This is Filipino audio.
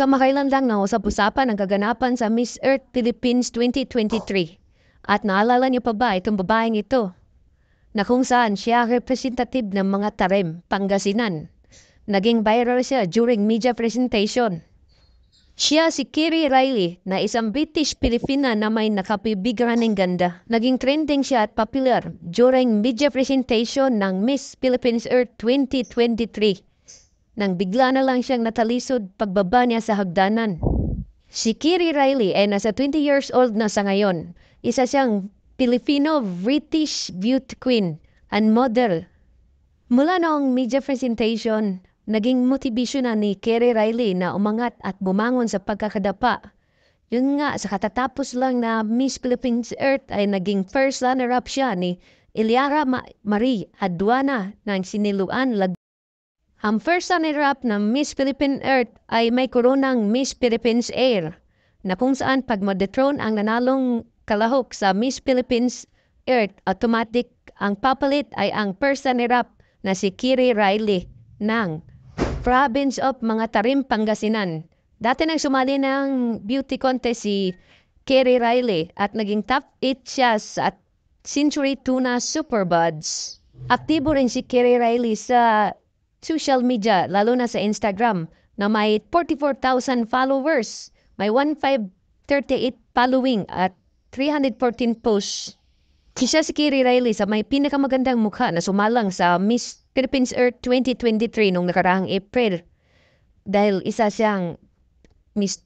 kamakailan lang na usap-usapan ang kaganapan sa Miss Earth Philippines 2023. At naalala niyo pa ba itong babaeng ito? Na kung saan siya representative ng mga Tarem, Pangasinan. Naging viral siya during media presentation. Siya si Kiri Riley na isang British Filipina na may nakapibigaran ng ganda. Naging trending siya at popular during media presentation ng Miss Philippines Earth 2023. Nang bigla na lang siyang natalisod pagbaba niya sa hagdanan. Si Kiri Riley ay nasa 20 years old na sa ngayon. Isa siyang Filipino-British beauty queen and model. Mula noong media presentation, naging motivation na ni Kiri Riley na umangat at bumangon sa pagkakadapa. Yun nga, sa katatapos lang na Miss Philippines Earth ay naging first runner-up siya ni Eliara Marie Aduana ng Siniluan, Laguna. Ang first runner-up ng Miss Philippine Earth ay may koronang Miss Philippines Air na kung saan pag ma-dethrone ang nanalong kalahok sa Miss Philippines Earth, automatic ang papalit ay ang first runner-up na si Kiri Riley ng Province of Mga Tarim, Pangasinan. Dati nang sumali ng beauty contest si Kiri Riley at naging top 8 siya sa Century Tuna Superbuds. Aktibo rin si Kiri Riley sa social media, lalo na sa Instagram, na may 44,000 followers, may 1,538 following at 314 posts. Isa si Kiri Riley sa may pinakamagandang mukha na sumalang sa Miss Philippines Earth 2023 noong nakaraang April. Dahil isa siyang Miss